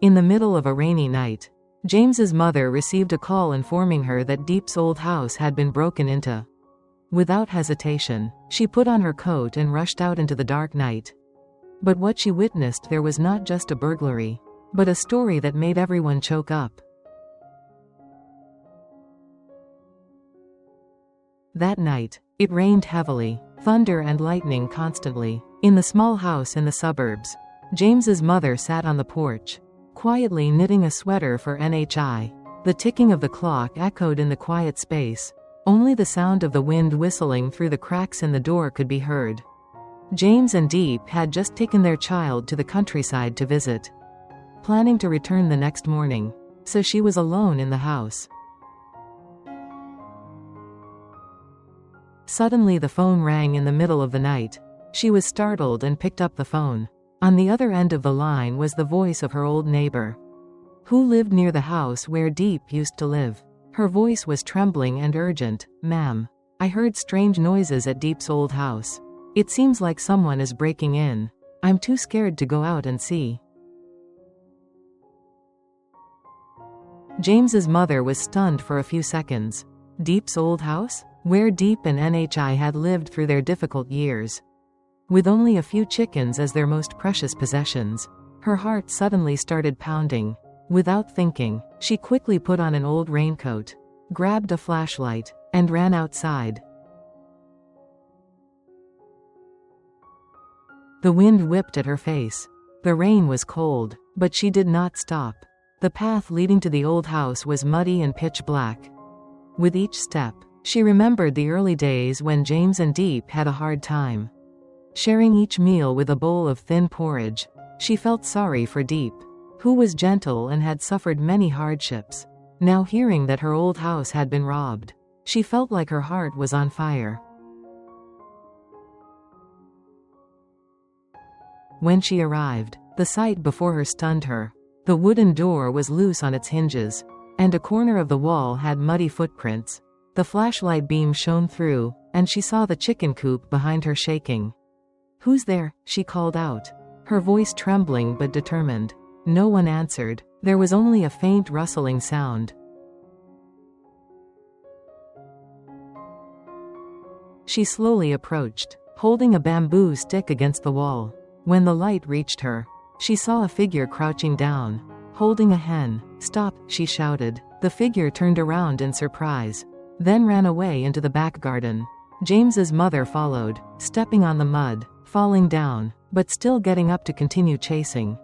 In the middle of a rainy night, James's mother received a call informing her that Diep's old house had been broken into. Without hesitation, she put on her coat and rushed out into the dark night. But what she witnessed there was not just a burglary, but a story that made everyone choke up. That night, it rained heavily, thunder and lightning constantly. In the small house in the suburbs, James's mother sat on the porch, quietly knitting a sweater for NHI. The ticking of the clock echoed in the quiet space. Only the sound of the wind whistling through the cracks in the door could be heard. James and Diep had just taken their child to the countryside to visit, planning to return the next morning, so she was alone in the house. Suddenly the phone rang in the middle of the night. She was startled and picked up the phone. On the other end of the line was the voice of her old neighbor, who lived near the house where Diep used to live. Her voice was trembling and urgent. "Ma'am, I heard strange noises at Diep's old house. It seems like someone is breaking in. I'm too scared to go out and see." James's mother was stunned for a few seconds. Diep's old house? Where Diep and NHI had lived through their difficult years, with only a few chickens as their most precious possessions. Her heart suddenly started pounding. Without thinking, she quickly put on an old raincoat, grabbed a flashlight, and ran outside. The wind whipped at her face. The rain was cold, but she did not stop. The path leading to the old house was muddy and pitch black. With each step, she remembered the early days when James and Diep had a hard time, sharing each meal with a bowl of thin porridge. She felt sorry for Diep, who was gentle and had suffered many hardships. Now hearing that her old house had been robbed, she felt like her heart was on fire. When she arrived, the sight before her stunned her. The wooden door was loose on its hinges, and a corner of the wall had muddy footprints. The flashlight beam shone through, and she saw the chicken coop behind her shaking. "Who's there?" she called out, her voice trembling but determined. No one answered. There was only a faint rustling sound. She slowly approached, holding a bamboo stick against the wall. When the light reached her, she saw a figure crouching down, holding a hen. "Stop!" she shouted. The figure turned around in surprise, then ran away into the back garden. James's mother followed, stepping on the mud, falling down, but still getting up to continue chasing.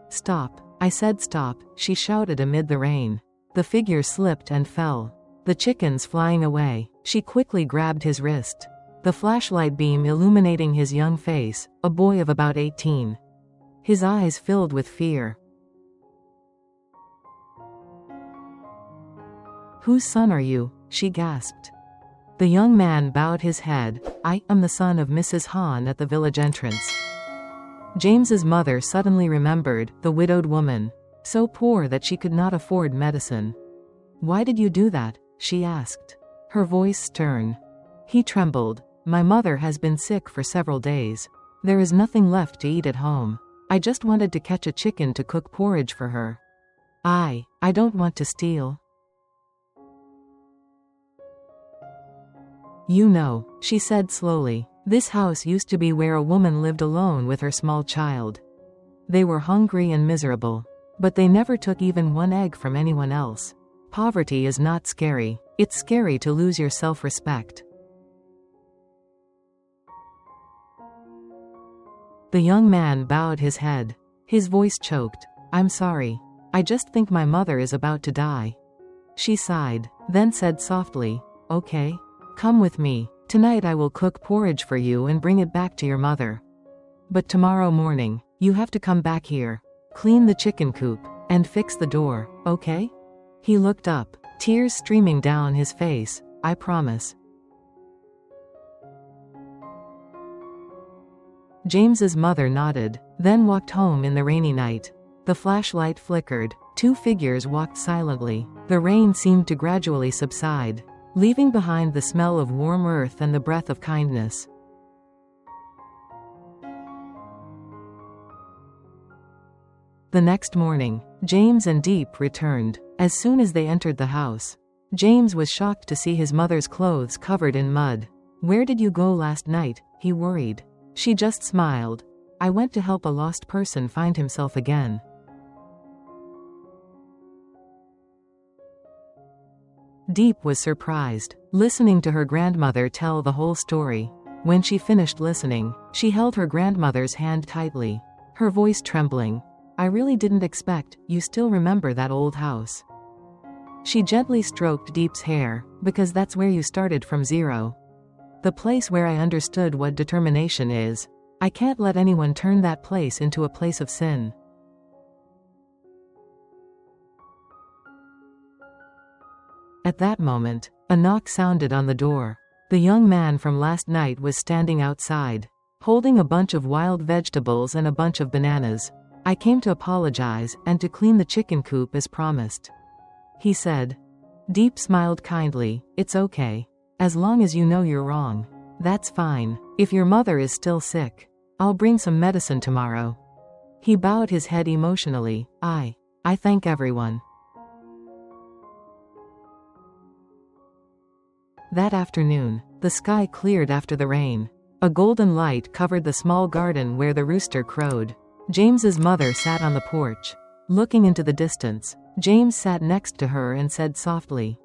"Stop! I said stop!" she shouted amid the rain. The figure slipped and fell, the chickens flying away. She quickly grabbed his wrist, the flashlight beam illuminating his young face, a boy of about 18. His eyes filled with fear. "Whose son are you?" she gasped. The young man bowed his head. "I am the son of Mrs. Han at the village entrance." James's mother suddenly remembered, the widowed woman, so poor that she could not afford medicine. "Why did you do that?" she asked, her voice stern. He trembled. "My mother has been sick for several days. There is nothing left to eat at home. I just wanted to catch a chicken to cook porridge for her. I don't want to steal." "You know," she said slowly, "this house used to be where a woman lived alone with her small child. They were hungry and miserable, but they never took even one egg from anyone else. Poverty is not scary. It's scary to lose your self-respect." The young man bowed his head. His voice choked. "I'm sorry. I just think my mother is about to die." She sighed, then said softly, "Okay. Come with me. Tonight I will cook porridge for you and bring it back to your mother. But tomorrow morning, you have to come back here, clean the chicken coop, and fix the door, okay?" He looked up, tears streaming down his face. "I promise." James's mother nodded, then walked home in the rainy night. The flashlight flickered. Two figures walked silently. The rain seemed to gradually subside, leaving behind the smell of warm earth and the breath of kindness. The next morning, James and Diep returned. As soon as they entered the house, James was shocked to see his mother's clothes covered in mud. "Where did you go last night?" he worried. She just smiled. "I went to help a lost person find himself again." Diep was surprised, listening to her grandmother tell the whole story. When she finished listening, she held her grandmother's hand tightly, her voice trembling. "I really didn't expect you still remember that old house." She gently stroked Diep's hair, "Because that's where you started from zero. The place where I understood what determination is. I can't let anyone turn that place into a place of sin." At that moment, a knock sounded on the door. The young man from last night was standing outside, holding a bunch of wild vegetables and a bunch of bananas. "I came to apologize and to clean the chicken coop as promised," he said. Diep smiled kindly. "It's okay. As long as you know you're wrong. That's fine. If your mother is still sick, I'll bring some medicine tomorrow." He bowed his head emotionally. I thank everyone." That afternoon, the sky cleared after the rain. A golden light covered the small garden where the rooster crowed. James's mother sat on the porch, looking into the distance. James sat next to her and said softly,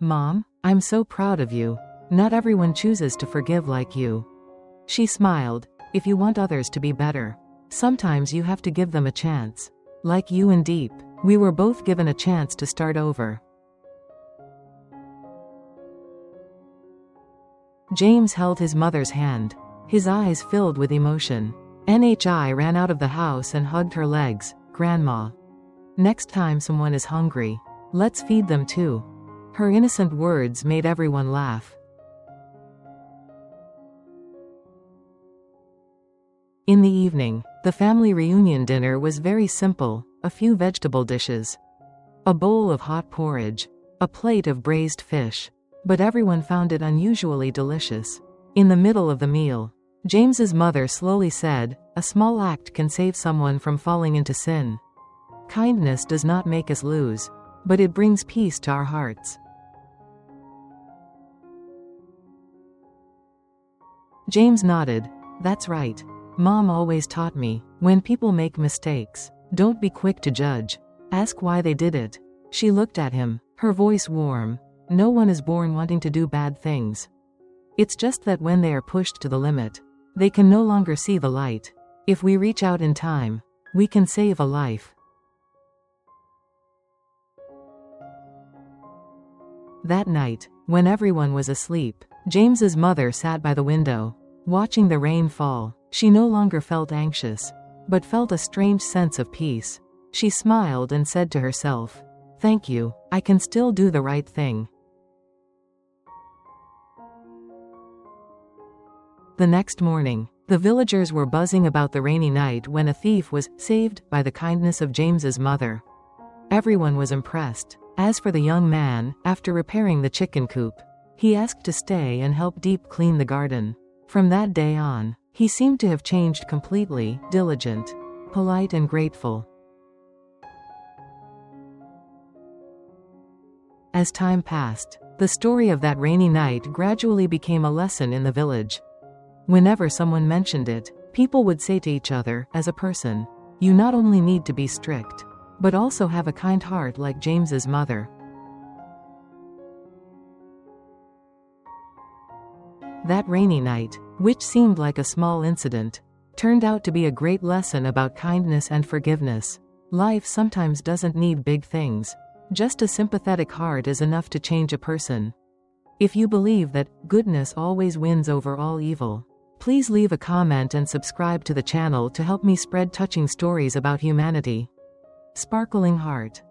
"Mom, I'm so proud of you. Not everyone chooses to forgive like you." She smiled. "If you want others to be better, sometimes you have to give them a chance. Like you and Diep, we were both given a chance to start over." James held his mother's hand. His eyes filled with emotion. NHI ran out of the house and hugged her legs. "Grandma, next time someone is hungry, let's feed them too." Her innocent words made everyone laugh. In the evening, the family reunion dinner was very simple: a few vegetable dishes, a bowl of hot porridge, a plate of braised fish. But everyone found it unusually delicious. In the middle of the meal, James's mother slowly said, "A small act can save someone from falling into sin. Kindness does not make us lose, but it brings peace to our hearts." James nodded. "That's right. Mom always taught me, when people make mistakes, don't be quick to judge. Ask why they did it." She looked at him, her voice warm. "No one is born wanting to do bad things. It's just that when they are pushed to the limit, they can no longer see the light. If we reach out in time, we can save a life." That night, when everyone was asleep, James's mother sat by the window, watching the rain fall. She no longer felt anxious, but felt a strange sense of peace. She smiled and said to herself, "Thank you, I can still do the right thing." The next morning, the villagers were buzzing about the rainy night when a thief was saved by the kindness of James's mother. Everyone was impressed. As for the young man, after repairing the chicken coop, he asked to stay and help Diep clean the garden. From that day on, he seemed to have changed completely: diligent, polite and grateful. As time passed, the story of that rainy night gradually became a lesson in the village. Whenever someone mentioned it, people would say to each other, "As a person, you not only need to be strict, but also have a kind heart like James's mother." That rainy night, which seemed like a small incident, turned out to be a great lesson about kindness and forgiveness. Life sometimes doesn't need big things. Just a sympathetic heart is enough to change a person. If you believe that goodness always wins over all evil, please leave a comment and subscribe to the channel to help me spread touching stories about humanity. Sparkling heart.